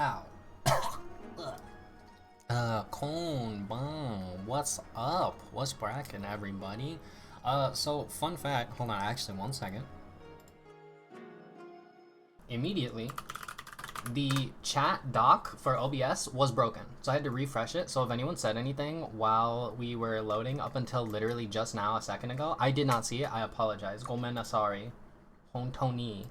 Ow. Cone, boom. What's up? What's brackin', everybody? So, fun fact. Hold on, actually, 1 second. Immediately, the chat dock for OBS was broken, so I had to refresh it. So if anyone said anything while we were loading up until literally just now, a second ago, I did not see it. I apologize. Gomen sorry. Hontoni.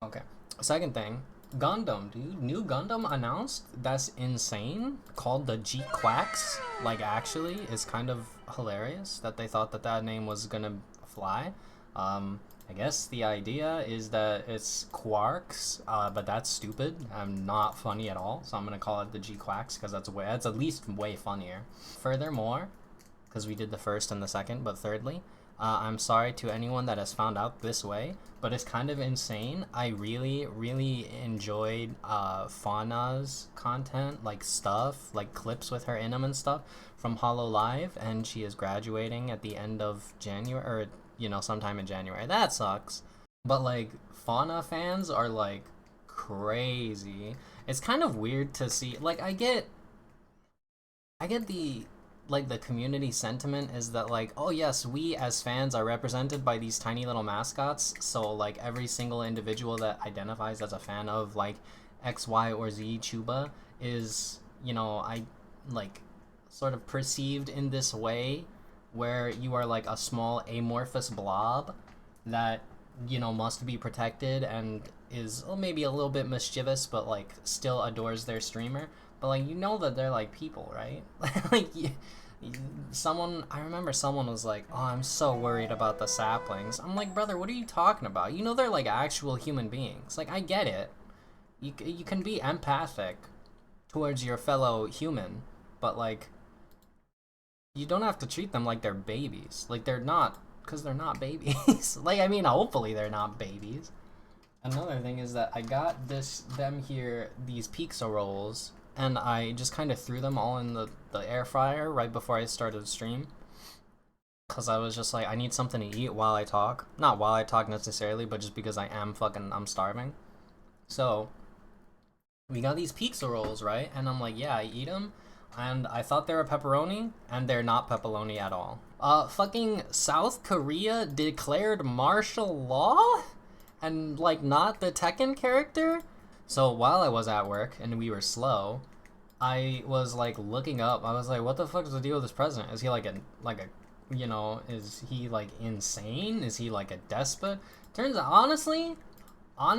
Okay. Second thing, Gundam, dude. New Gundam announced. That's insane. Called the G Quacks. Like, actually, it's kind of hilarious that they thought that that name was gonna fly. I guess the idea is that it's quarks, but that's stupid. I'm not funny at all, so I'm gonna call it the G Quacks because that's at least way funnier. Furthermore, because we did the first and the second, but thirdly, I'm sorry to anyone that has found out this way, but it's kind of insane. I really enjoyed Fauna's content, like stuff, like clips with her in them and stuff from Hollow Live, and she is graduating at the end of January, or sometime in January. That sucks. But like, Fauna fans are like crazy. It's kind of weird to see. Like, I get the the community sentiment is that like, oh yes, we as fans are represented by these tiny little mascots, so like every single individual that identifies as a fan of like X, Y, or Z Chuba is, I like sort of perceived in this way where you are like a small amorphous blob that must be protected and is maybe a little bit mischievous but like still adores their streamer, but like that they're like people, right? Like I remember someone was like, oh, I'm so worried about the saplings. I'm like, brother, what are you talking about? They're like actual human beings. Like, I get it, you can be empathic towards your fellow human, but like, you don't have to treat them like they're babies. Like, they're not, because they're not babies. Like, I mean, hopefully they're not babies. Another thing is that I got these pizza rolls, and I just kind of threw them all in the air fryer right before I started the stream. Because I was just like, I need something to eat while I talk. Not while I talk necessarily, but just because I'm starving. So, we got these pizza rolls, right? And I'm like, yeah, I eat them. And I thought they were pepperoni, and they're not pepperoni at all. Fucking South Korea declared martial law? And, like, not the Tekken character? So while I was at work, and we were slow, I was, like, looking up. I was like, what the fuck is the deal with this president? Is he, is he, like, insane? Is he, like, a despot? Turns out, honestly, I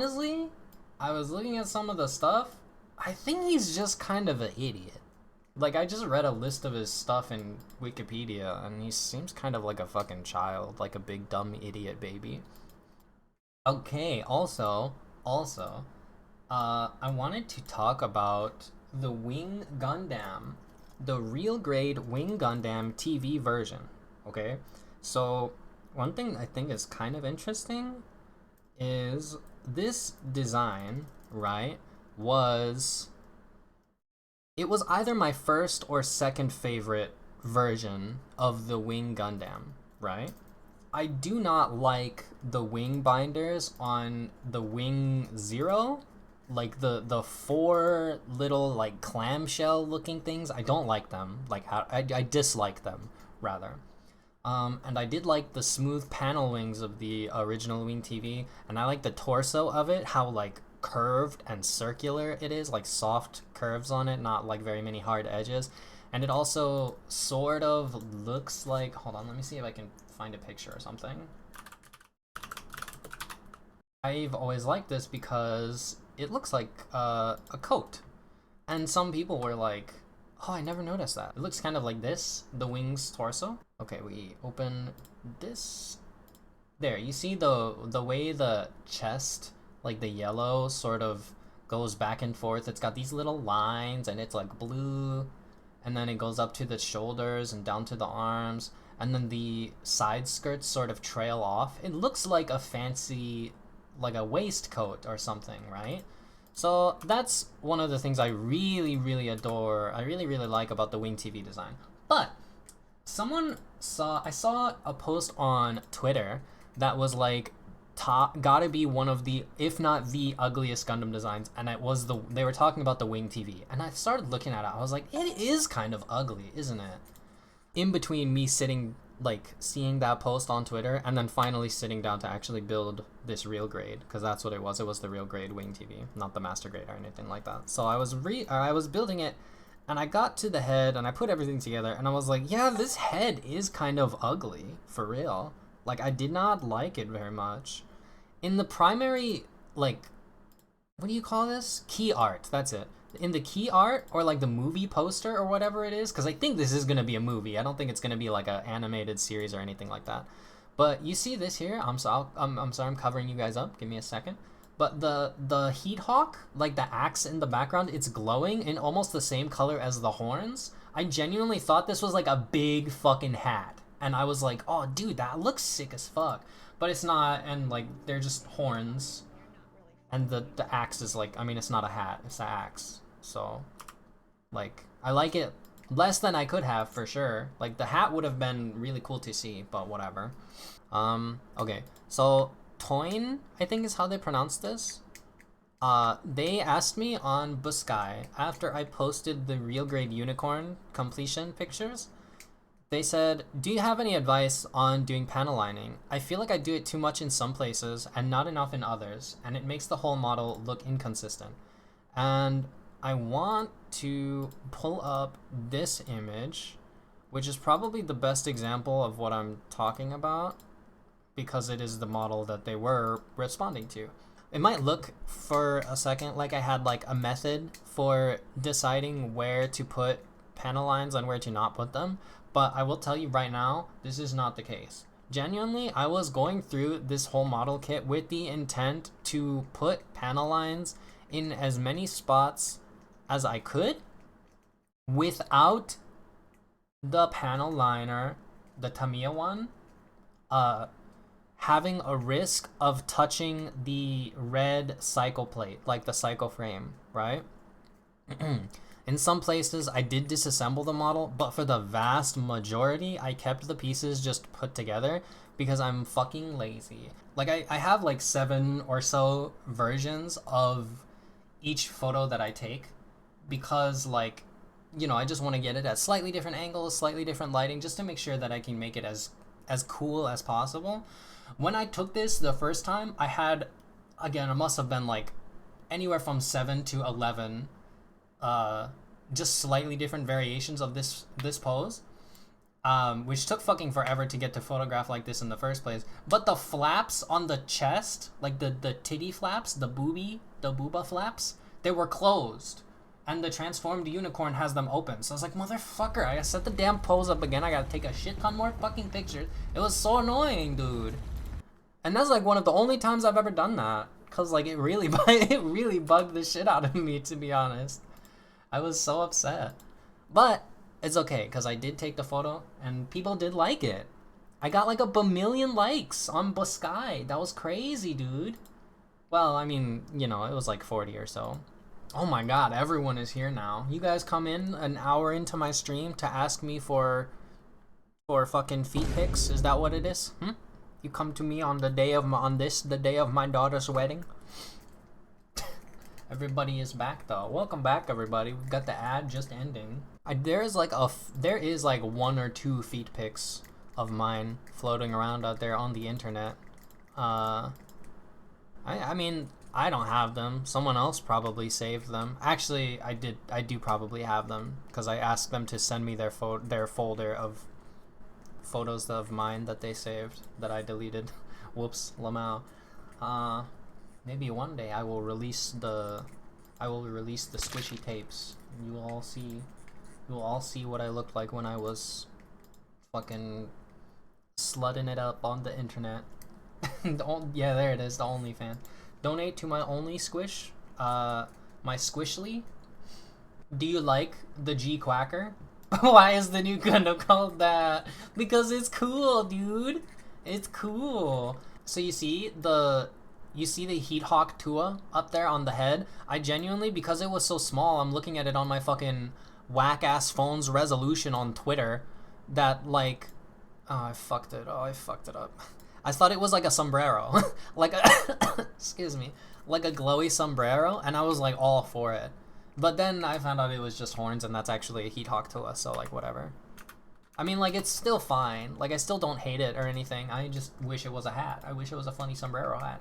was looking at some of the stuff. I think he's just kind of an idiot. Like, I just read a list of his stuff in Wikipedia, and he seems kind of like a fucking child, like a big dumb idiot baby. Okay, also, I wanted to talk about the Wing Gundam, the real grade Wing Gundam TV version, okay? So, one thing I think is kind of interesting is this design, right, it was either my first or second favorite version of the Wing Gundam, right? I do not like the wing binders on the Wing Zero, like the four little like clamshell looking things. I don't like them. Like, I dislike them rather. And I did like the smooth panel wings of the original Wing TV, and I like the torso of it, how like curved and circular it is, like soft curves on it, not like very many hard edges. And it also sort of looks like, hold on, let me see if I can find a picture or something. I've always liked this because it looks like a coat, and some people were like, oh, I never noticed that. It looks kind of like this, the wing's torso. Okay, we open this. There, you see the way the chest, like the yellow, sort of goes back and forth. It's got these little lines, and it's like blue, and then it goes up to the shoulders and down to the arms, and then the side skirts sort of trail off. It looks like a fancy, like a waistcoat or something, right? So that's one of the things I really adore. I really like about the Wing TV design. But I saw a post on Twitter that was like, gotta be one of the, if not the ugliest Gundam designs, and they were talking about the Wing TV, and I started looking at it. I was like, it is kind of ugly, isn't it? In between me sitting, like, seeing that post on Twitter and then finally sitting down to actually build this real grade, because that's what it was. It was the real grade Wing TV, not the master grade or anything like that. So I was building it, and I got to the head and I put everything together, and I was like, yeah, this head is kind of ugly for real. Like, I did not like it very much. In the primary, like, what do you call this? Key art, that's it. In the key art, or like the movie poster or whatever it is, because I think this is going to be a movie. I don't think it's going to be like an animated series or anything like that. But you see this here? I'm sorry I'm covering you guys up. Give me a second. But the Heat Hawk, like the axe in the background, it's glowing in almost the same color as the horns. I genuinely thought this was like a big fucking hat. And I was like, oh, dude, that looks sick as fuck. But it's not, and like, they're just horns. And the axe is like, I mean, it's not a hat, it's an axe. So, like, I like it less than I could have, for sure. Like, the hat would have been really cool to see, but whatever. Okay. So, Toin, I think is how they pronounce this. They asked me on Buskai, after I posted the real grade unicorn completion pictures, they said, do you have any advice on doing panel lining? I feel like I do it too much in some places and not enough in others, and it makes the whole model look inconsistent. And I want to pull up this image, which is probably the best example of what I'm talking about, because it is the model that they were responding to. It might look for a second like I had like a method for deciding where to put panel lines and where to not put them, but I will tell you right now, this is not the case. Genuinely, I was going through this whole model kit with the intent to put panel lines in as many spots as I could without the panel liner, the Tamiya one, having a risk of touching the red cycle plate, like the cycle frame, right? In some places, I did disassemble the model, but for the vast majority, I kept the pieces just put together because I'm fucking lazy. Like, I have like 7 or so versions of each photo that I take because, like, you know, I just want to get it at slightly different angles, slightly different lighting, just to make sure that I can make it as cool as possible. When I took this the first time, I had, again, it must have been like anywhere from 7 to 11 just slightly different variations of this pose, which took fucking forever to get to photograph like this in the first place. But the flaps on the chest, like the titty flaps, the booba flaps, they were closed, and the transformed unicorn has them open. So I was like, motherfucker, I gotta set the damn pose up again. I gotta take a shit ton more fucking pictures. It was so annoying, dude. And that's like one of the only times I've ever done that, cause like it really bugged the shit out of me, to be honest. I was so upset. But it's okay, because I did take the photo, and people did like it. I got like a bamillion likes on Buskai. That was crazy, dude. Well, I mean, you know, it was like 40 or so. Oh my god, everyone is here now. You guys come in an hour into my stream to ask me for fucking feet pics? Is that what it is? You come to me on the day of the day of my daughter's wedding? Everybody is back though. Welcome back, everybody. We've got the ad just ending. There is like 1 or 2 feet pics of mine floating around out there on the internet. I mean, I don't have them. Someone else probably saved them. Actually, I do probably have them, because I asked them to send me their folder of photos of mine that they saved that I deleted. Whoops, Lamau. Maybe one day I will release the squishy tapes, and you will all see what I looked like when I was fucking slutting it up on the internet. Yeah, there it is, the OnlyFans. Donate to my Only Squish, my Squishly. Do you like the G Quacker? Why is the new Gundam called that? Because it's cool, dude. It's cool. So you see the Heat Hawk Tua up there on the head? I genuinely, because it was so small, I'm looking at it on my fucking whack-ass phone's resolution on Twitter, that like, I fucked it up. I thought it was like a sombrero, like a excuse me, like a glowy sombrero, and I was like all for it. But then I found out it was just horns, and that's actually a heat hawk to us. So like whatever. I mean, like, it's still fine. Like, I still don't hate it or anything. I just wish it was a hat. I wish it was a funny sombrero hat.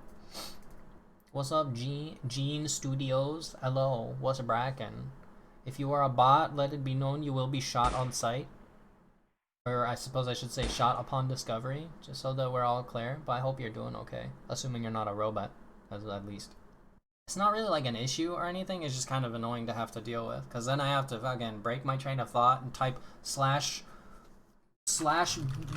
What's up, Gene Studios? Hello, what's bracken? If you are a bot, let it be known you will be shot on sight. Or I suppose I should say shot upon discovery, just so that we're all clear. But I hope you're doing okay, assuming you're not a robot, at least. It's not really like an issue or anything, it's just kind of annoying to have to deal with. Because then I have to fucking break my train of thought and type slash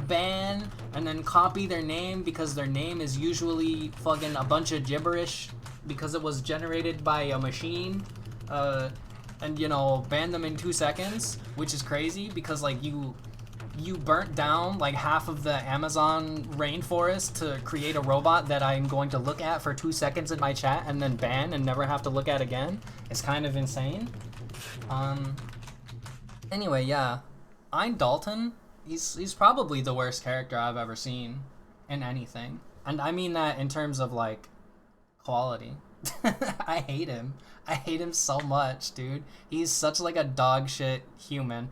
ban and then copy their name because their name is usually fucking a bunch of gibberish because it was generated by a machine, and you know, ban them in 2 seconds, which is crazy because like you burnt down like half of the Amazon rainforest to create a robot that I'm going to look at for 2 seconds in my chat and then ban and never have to look at again. It's kind of insane. Anyway, yeah, I'm Dalton. He's probably the worst character I've ever seen in anything. And I mean that in terms of, like, quality. I hate him. I hate him so much, dude. He's such, like, a dog shit human.